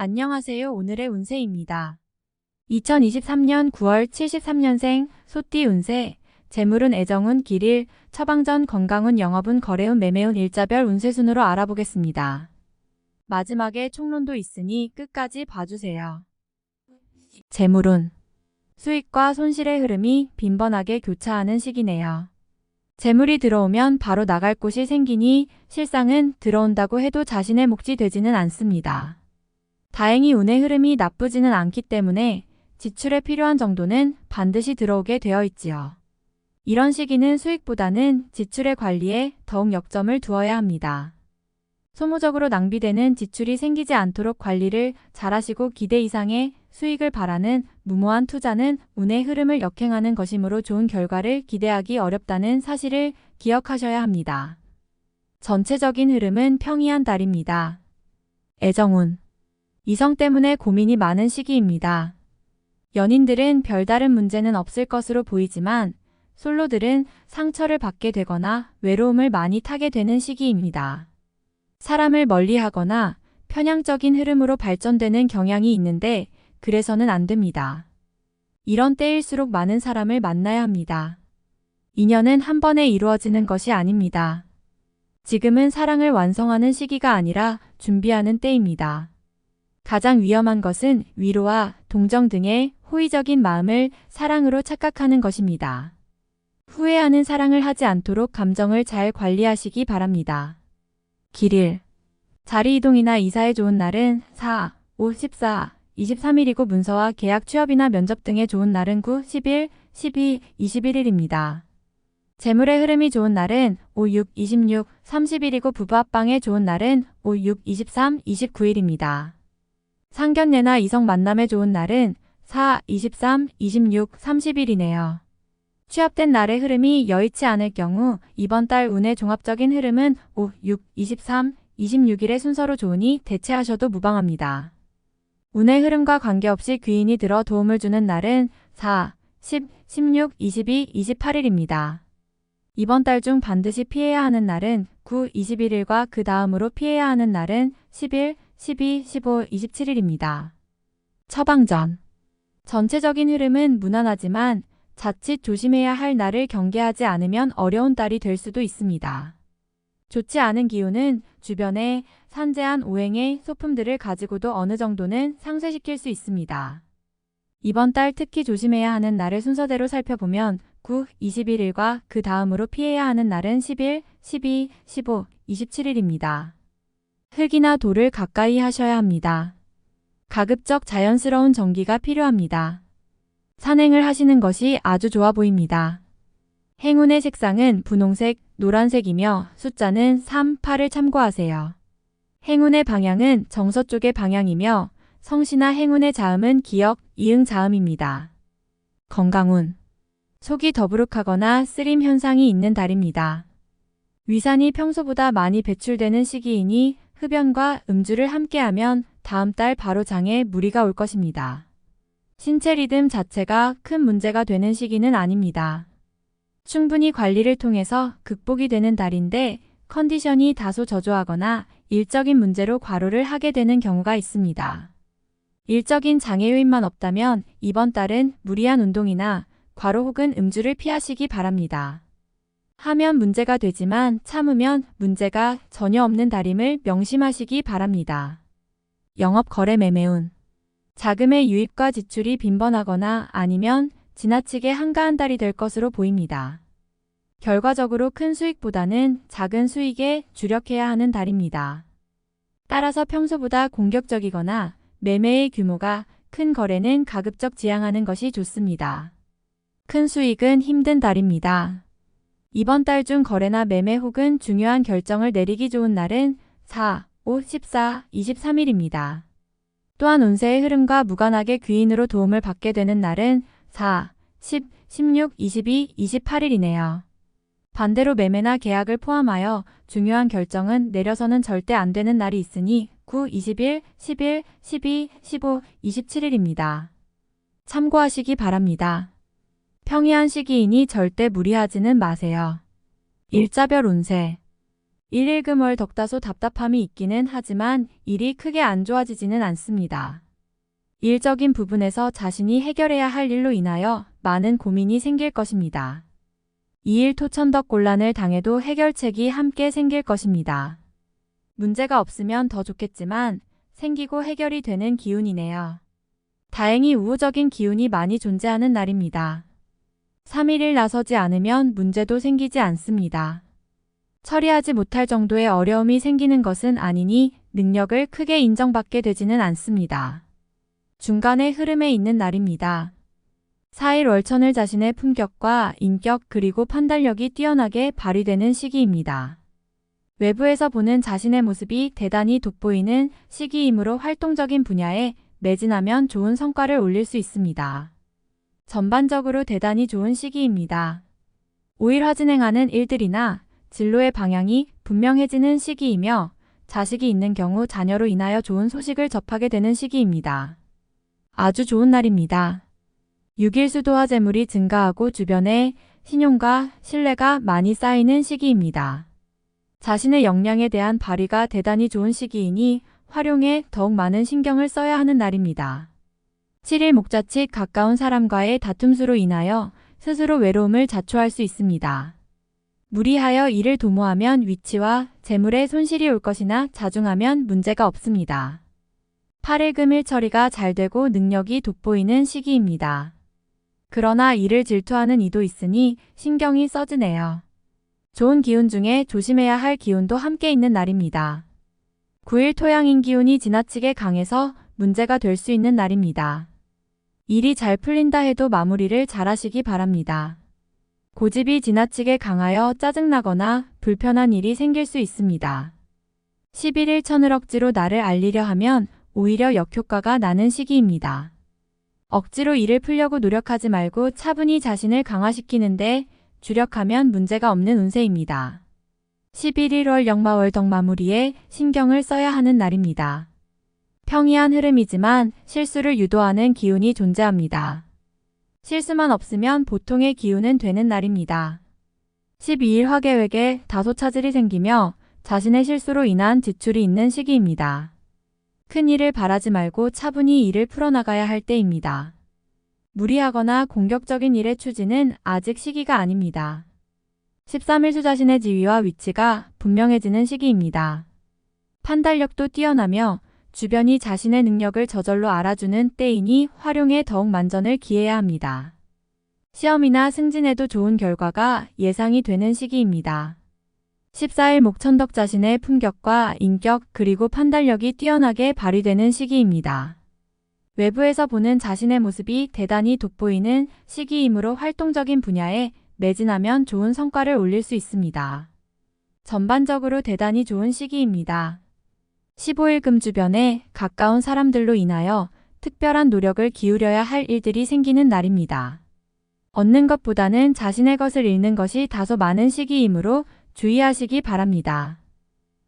안녕하세요. 오늘의 운세입니다. 2023년 9월 73년생 소띠 운세, 재물운, 애정운, 길일, 처방전, 건강운, 영업운, 거래운, 매매운, 일자별 운세 순으로 알아보겠습니다. 마지막에 총론도 있으니 끝까지 봐주세요. 재물운, 수익과 손실의 흐름이 빈번하게 교차하는 시기네요. 재물이 들어오면 바로 나갈 곳이 생기니 실상은 들어온다고 해도 자신의 몫이 되지는 않습니다. 다행히 운의 흐름이 나쁘지는 않기 때문에 지출에 필요한 정도는 반드시 들어오게 되어 있지요. 이런 시기는 수익보다는 지출의 관리에 더욱 역점을 두어야 합니다. 소모적으로 낭비되는 지출이 생기지 않도록 관리를 잘하시고 기대 이상의 수익을 바라는 무모한 투자는 운의 흐름을 역행하는 것이므로 좋은 결과를 기대하기 어렵다는 사실을 기억하셔야 합니다. 전체적인 흐름은 평이한 달입니다. 애정운, 이성 때문에 고민이 많은 시기입니다. 연인들은 별다른 문제는 없을 것으로 보이지만 솔로들은 상처를 받게 되거나 외로움을 많이 타게 되는 시기입니다. 사람을 멀리하거나 편향적인 흐름으로 발전되는 경향이 있는데 그래서는 안 됩니다. 이런 때일수록 많은 사람을 만나야 합니다. 인연은 한 번에 이루어지는 것이 아닙니다. 지금은 사랑을 완성하는 시기가 아니라 준비하는 때입니다. 가장 위험한 것은 위로와 동정 등의 호의적인 마음을 사랑으로 착각하는 것입니다. 후회하는 사랑을 하지 않도록 감정을 잘 관리하시기 바랍니다. 길일, 자리 이동이나 이사에 좋은 날은 4, 5, 14, 23일이고 문서와 계약, 취업이나 면접 등에 좋은 날은 9, 11, 12, 21일입니다. 재물의 흐름이 좋은 날은 5, 6, 26, 30일이고 부부 합방에 좋은 날은 5, 6, 23, 29일입니다. 상견례나 이성 만남에 좋은 날은 4, 23, 26, 30일이네요. 취업된 날의 흐름이 여의치 않을 경우 이번 달 운의 종합적인 흐름은 5, 6, 23, 26일의 순서로 좋으니 대체하셔도 무방합니다. 운의 흐름과 관계없이 귀인이 들어 도움을 주는 날은 4, 10, 16, 22, 28일입니다. 이번 달 중 반드시 피해야 하는 날은 9, 21일과 그 다음으로 피해야 하는 날은 11, 12, 15, 27일입니다. 처방전, 전체적인 흐름은 무난하지만 자칫 조심해야 할 날을 경계하지 않으면 어려운 달이 될 수도 있습니다. 좋지 않은 기운은 주변에 산재한 오행의 소품들을 가지고도 어느 정도는 상쇄시킬 수 있습니다. 이번 달 특히 조심해야 하는 날을 순서대로 살펴보면 9, 21일과 그 다음으로 피해야 하는 날은 11, 12, 15, 27일입니다. 흙이나 돌을 가까이 하셔야 합니다. 가급적 자연스러운 전기가 필요합니다. 산행을 하시는 것이 아주 좋아 보입니다. 행운의 색상은 분홍색, 노란색이며 숫자는 3, 8을 참고하세요. 행운의 방향은 정서쪽의 방향이며 성씨나 행운의 자음은 기역, 이응 자음입니다. 건강운, 속이 더부룩하거나 쓰림 현상이 있는 달입니다. 위산이 평소보다 많이 배출되는 시기이니 흡연과 음주를 함께하면 다음 달 바로 장에 무리가 올 것입니다. 신체 리듬 자체가 큰 문제가 되는 시기는 아닙니다. 충분히 관리를 통해서 극복이 되는 달인데 컨디션이 다소 저조하거나 일적인 문제로 과로를 하게 되는 경우가 있습니다. 일적인 장애 요인만 없다면 이번 달은 무리한 운동이나 과로 혹은 음주를 피하시기 바랍니다. 하면 문제가 되지만 참으면 문제가 전혀 없는 달임을 명심하시기 바랍니다. 영업, 거래, 매매운, 자금의 유입과 지출이 빈번하거나 아니면 지나치게 한가한 달이 될 것으로 보입니다. 결과적으로 큰 수익보다는 작은 수익에 주력해야 하는 달입니다. 따라서 평소보다 공격적이거나 매매의 규모가 큰 거래는 가급적 지양하는 것이 좋습니다. 큰 수익은 힘든 달입니다. 이번 달 중 거래나 매매 혹은 중요한 결정을 내리기 좋은 날은 4, 5, 14, 23일입니다. 또한 운세의 흐름과 무관하게 귀인으로 도움을 받게 되는 날은 4, 10, 16, 22, 28일이네요. 반대로 매매나 계약을 포함하여 중요한 결정은 내려서는 절대 안 되는 날이 있으니 9, 21, 11, 12, 15, 27일입니다. 참고하시기 바랍니다. 평이한 시기이니 절대 무리하지는 마세요. 일자별 운세, 일일금월 덕다소 답답함이 있기는 하지만 일이 크게 안 좋아지지는 않습니다. 일적인 부분에서 자신이 해결해야 할 일로 인하여 많은 고민이 생길 것입니다. 2일 토천덕 곤란을 당해도 해결책이 함께 생길 것입니다. 문제가 없으면 더 좋겠지만 생기고 해결이 되는 기운이네요. 다행히 우호적인 기운이 많이 존재하는 날입니다. 3일을 나서지 않으면 문제도 생기지 않습니다. 처리하지 못할 정도의 어려움이 생기는 것은 아니니 능력을 크게 인정받게 되지는 않습니다. 중간의 흐름에 있는 날입니다. 4일 월천을 자신의 품격과 인격 그리고 판단력이 뛰어나게 발휘되는 시기입니다. 외부에서 보는 자신의 모습이 대단히 돋보이는 시기이므로 활동적인 분야에 매진하면 좋은 성과를 올릴 수 있습니다. 전반적으로 대단히 좋은 시기입니다. 5일 화진행하는 일들이나 진로의 방향이 분명해지는 시기이며 자식이 있는 경우 자녀로 인하여 좋은 소식을 접하게 되는 시기입니다. 아주 좋은 날입니다. 6일 수도와 재물이 증가하고 주변에 신용과 신뢰가 많이 쌓이는 시기입니다. 자신의 역량에 대한 발휘가 대단히 좋은 시기이니 활용에 더욱 많은 신경을 써야 하는 날입니다. 7일 목자칫 가까운 사람과의 다툼수로 인하여 스스로 외로움을 자초할 수 있습니다. 무리하여 일을 도모하면 위치와 재물에 손실이 올 것이나 자중하면 문제가 없습니다. 8일 금일 처리가 잘 되고 능력이 돋보이는 시기입니다. 그러나 일을 질투하는 이도 있으니 신경이 써지네요. 좋은 기운 중에 조심해야 할 기운도 함께 있는 날입니다. 9일 토양인 기운이 지나치게 강해서 문제가 될 수 있는 날입니다. 일이 잘 풀린다 해도 마무리를 잘 하시기 바랍니다. 고집이 지나치게 강하여 짜증나거나 불편한 일이 생길 수 있습니다. 11일 천을 억지로 나를 알리려 하면 오히려 역효과가 나는 시기입니다. 억지로 일을 풀려고 노력하지 말고 차분히 자신을 강화시키는데 주력하면 문제가 없는 운세입니다. 11일 월 역마월덕 마무리에 신경을 써야 하는 날입니다. 평이한 흐름이지만 실수를 유도하는 기운이 존재합니다. 실수만 없으면 보통의 기운은 되는 날입니다. 12일 화계획에 다소 차질이 생기며 자신의 실수로 인한 지출이 있는 시기입니다. 큰 일을 바라지 말고 차분히 일을 풀어나가야 할 때입니다. 무리하거나 공격적인 일의 추진은 아직 시기가 아닙니다. 13일 수 자신의 지위와 위치가 분명해지는 시기입니다. 판단력도 뛰어나며 주변이 자신의 능력을 저절로 알아주는 때이니 활용에 더욱 만전을 기해야 합니다. 시험이나 승진에도 좋은 결과가 예상이 되는 시기입니다. 14일 목천덕 자신의 품격과 인격 그리고 판단력이 뛰어나게 발휘되는 시기입니다. 외부에서 보는 자신의 모습이 대단히 돋보이는 시기이므로 활동적인 분야에 매진하면 좋은 성과를 올릴 수 있습니다. 전반적으로 대단히 좋은 시기입니다. 15일 금 주변에 가까운 사람들로 인하여 특별한 노력을 기울여야 할 일들이 생기는 날입니다. 얻는 것보다는 자신의 것을 잃는 것이 다소 많은 시기이므로 주의하시기 바랍니다.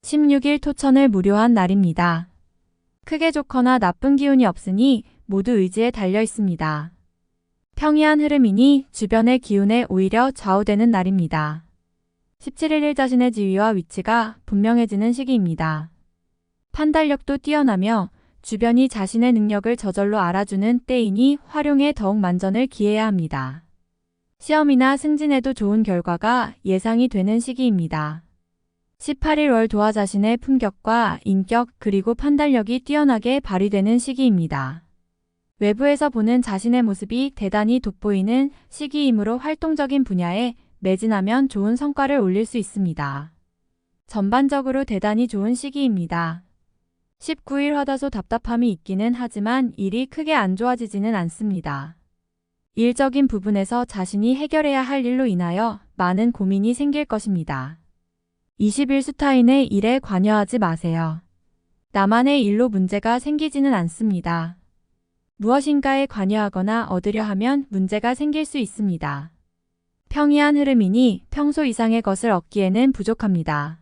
16일 토천을 무료한 날입니다. 크게 좋거나 나쁜 기운이 없으니 모두 의지에 달려 있습니다. 평이한 흐름이니 주변의 기운에 오히려 좌우되는 날입니다. 17일 일 자신의 지위와 위치가 분명해지는 시기입니다. 판단력도 뛰어나며 주변이 자신의 능력을 저절로 알아주는 때이니 활용에 더욱 만전을 기해야 합니다. 시험이나 승진에도 좋은 결과가 예상이 되는 시기입니다. 18일 월 도화 자신의 품격과 인격 그리고 판단력이 뛰어나게 발휘되는 시기입니다. 외부에서 보는 자신의 모습이 대단히 돋보이는 시기이므로 활동적인 분야에 매진하면 좋은 성과를 올릴 수 있습니다. 전반적으로 대단히 좋은 시기입니다. 19일 화다소 답답함이 있기는 하지만 일이 크게 안 좋아지지는 않습니다. 일적인 부분에서 자신이 해결해야 할 일로 인하여 많은 고민이 생길 것입니다. 20일 수타인의 일에 관여하지 마세요. 나만의 일로 문제가 생기지는 않습니다. 무엇인가에 관여하거나 얻으려 하면 문제가 생길 수 있습니다. 평이한 흐름이니 평소 이상의 것을 얻기에는 부족합니다.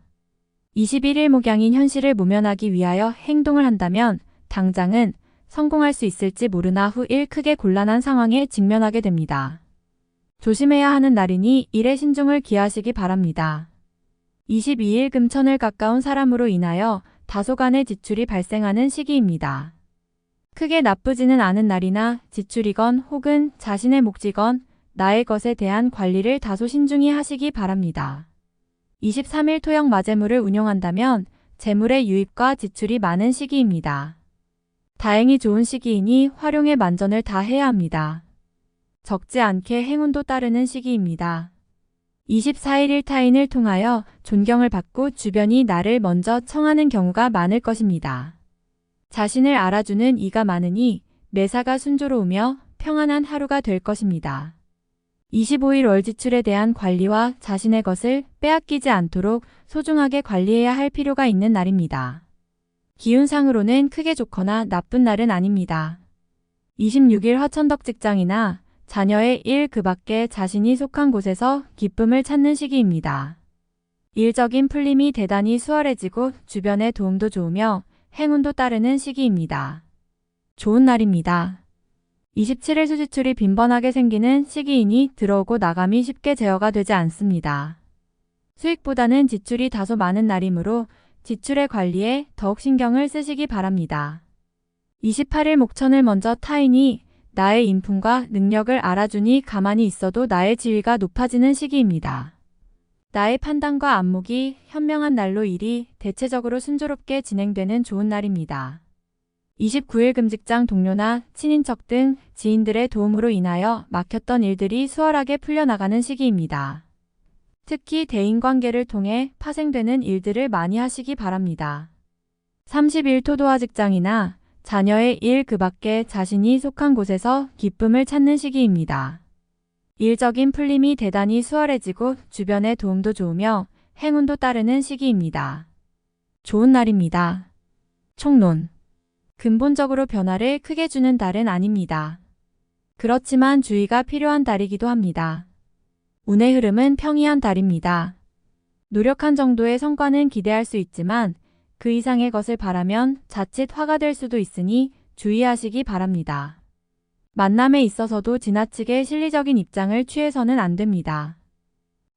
21일 목양인 현실을 모면하기 위하여 행동을 한다면 당장은 성공할 수 있을지 모르나 후일 크게 곤란한 상황에 직면하게 됩니다. 조심해야 하는 날이니 일에 신중을 기하시기 바랍니다. 22일 금천을 가까운 사람으로 인하여 다소간의 지출이 발생하는 시기입니다. 크게 나쁘지는 않은 날이나 지출이건 혹은 자신의 몫이건 나의 것에 대한 관리를 다소 신중히 하시기 바랍니다. 23일 토역 마재물을 운용한다면 재물의 유입과 지출이 많은 시기입니다. 다행히 좋은 시기이니 활용에 만전을 다해야 합니다. 적지 않게 행운도 따르는 시기입니다. 24일 일타인을 통하여 존경을 받고 주변이 나를 먼저 청하는 경우가 많을 것입니다. 자신을 알아주는 이가 많으니 매사가 순조로우며 평안한 하루가 될 것입니다. 25일 월 지출에 대한 관리와 자신의 것을 빼앗기지 않도록 소중하게 관리해야 할 필요가 있는 날입니다. 기운상으로는 크게 좋거나 나쁜 날은 아닙니다. 26일 화천덕 직장이나 자녀의 일 그 밖에 자신이 속한 곳에서 기쁨을 찾는 시기입니다. 일적인 풀림이 대단히 수월해지고 주변의 도움도 좋으며 행운도 따르는 시기입니다. 좋은 날입니다. 27일 수지출이 빈번하게 생기는 시기이니 들어오고 나감이 쉽게 제어가 되지 않습니다. 수익보다는 지출이 다소 많은 날이므로 지출의 관리에 더욱 신경을 쓰시기 바랍니다. 28일 목천을 먼저 타인이 나의 인품과 능력을 알아주니 가만히 있어도 나의 지위가 높아지는 시기입니다. 나의 판단과 안목이 현명한 날로 일이 대체적으로 순조롭게 진행되는 좋은 날입니다. 29일 금직장 동료나 친인척 등 지인들의 도움으로 인하여 막혔던 일들이 수월하게 풀려나가는 시기입니다. 특히 대인관계를 통해 파생되는 일들을 많이 하시기 바랍니다. 30일 토도화 직장이나 자녀의 일 그 밖에 자신이 속한 곳에서 기쁨을 찾는 시기입니다. 일적인 풀림이 대단히 수월해지고 주변의 도움도 좋으며 행운도 따르는 시기입니다. 좋은 날입니다. 총론. 근본적으로 변화를 크게 주는 달은 아닙니다. 그렇지만 주의가 필요한 달이기도 합니다. 운의 흐름은 평이한 달입니다. 노력한 정도의 성과는 기대할 수 있지만 그 이상의 것을 바라면 자칫 화가 될 수도 있으니 주의하시기 바랍니다. 만남에 있어서도 지나치게 실리적인 입장을 취해서는 안 됩니다.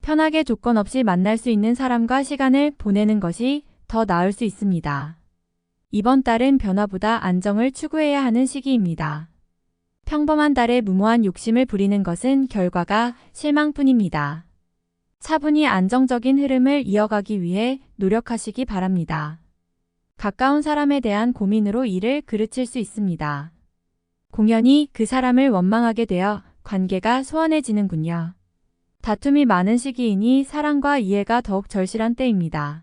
편하게 조건 없이 만날 수 있는 사람과 시간을 보내는 것이 더 나을 수 있습니다. 이번 달은 변화보다 안정을 추구해야 하는 시기입니다. 평범한 달에 무모한 욕심을 부리는 것은 결과가 실망뿐입니다. 차분히 안정적인 흐름을 이어가기 위해 노력하시기 바랍니다. 가까운 사람에 대한 고민으로 일을 그르칠 수 있습니다. 공연히 그 사람을 원망하게 되어 관계가 소원해지는군요. 다툼이 많은 시기이니 사랑과 이해가 더욱 절실한 때입니다.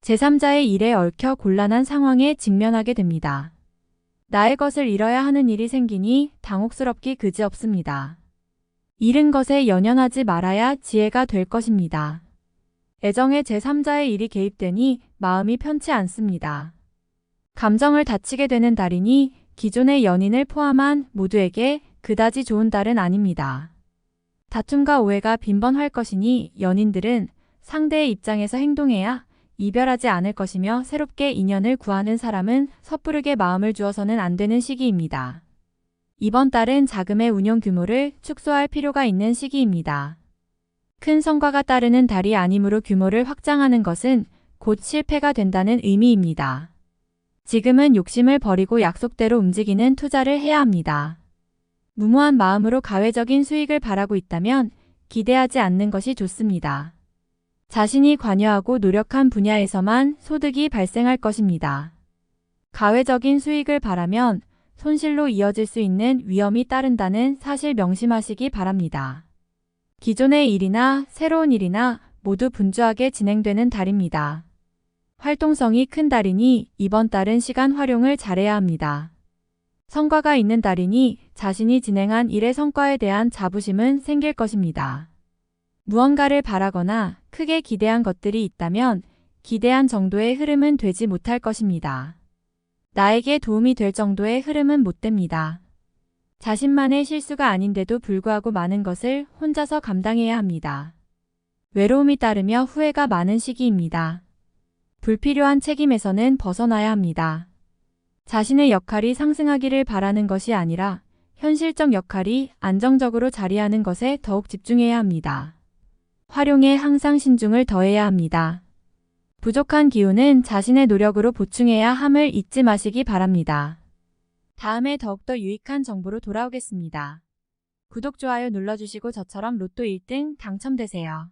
제3자의 일에 얽혀 곤란한 상황에 직면하게 됩니다. 나의 것을 잃어야 하는 일이 생기니 당혹스럽기 그지없습니다. 잃은 것에 연연하지 말아야 지혜가 될 것입니다. 애정에 제3자의 일이 개입되니 마음이 편치 않습니다. 감정을 다치게 되는 달이니 기존의 연인을 포함한 모두에게 그다지 좋은 달은 아닙니다. 다툼과 오해가 빈번할 것이니 연인들은 상대의 입장에서 행동해야 이별하지 않을 것이며 새롭게 인연을 구하는 사람은 섣부르게 마음을 주어서는 안 되는 시기입니다. 이번 달은 자금의 운용 규모를 축소할 필요가 있는 시기입니다. 큰 성과가 따르는 달이 아니므로 규모를 확장하는 것은 곧 실패가 된다는 의미입니다. 지금은 욕심을 버리고 약속대로 움직이는 투자를 해야 합니다. 무모한 마음으로 가외적인 수익을 바라고 있다면 기대하지 않는 것이 좋습니다. 자신이 관여하고 노력한 분야에서만 소득이 발생할 것입니다. 가외적인 수익을 바라면 손실로 이어질 수 있는 위험이 따른다는 사실 명심하시기 바랍니다. 기존의 일이나 새로운 일이나 모두 분주하게 진행되는 달입니다. 활동성이 큰 달이니 이번 달은 시간 활용을 잘해야 합니다. 성과가 있는 달이니 자신이 진행한 일의 성과에 대한 자부심은 생길 것입니다. 무언가를 바라거나 크게 기대한 것들이 있다면 기대한 정도의 흐름은 되지 못할 것입니다. 나에게 도움이 될 정도의 흐름은 못 됩니다. 자신만의 실수가 아닌데도 불구하고 많은 것을 혼자서 감당해야 합니다. 외로움이 따르며 후회가 많은 시기입니다. 불필요한 책임에서는 벗어나야 합니다. 자신의 역할이 상승하기를 바라는 것이 아니라 현실적 역할이 안정적으로 자리하는 것에 더욱 집중해야 합니다. 활용에 항상 신중을 더해야 합니다. 부족한 기운은 자신의 노력으로 보충해야 함을 잊지 마시기 바랍니다. 다음에 더욱더 유익한 정보로 돌아오겠습니다. 구독, 좋아요 눌러주시고 저처럼 로또 1등 당첨되세요.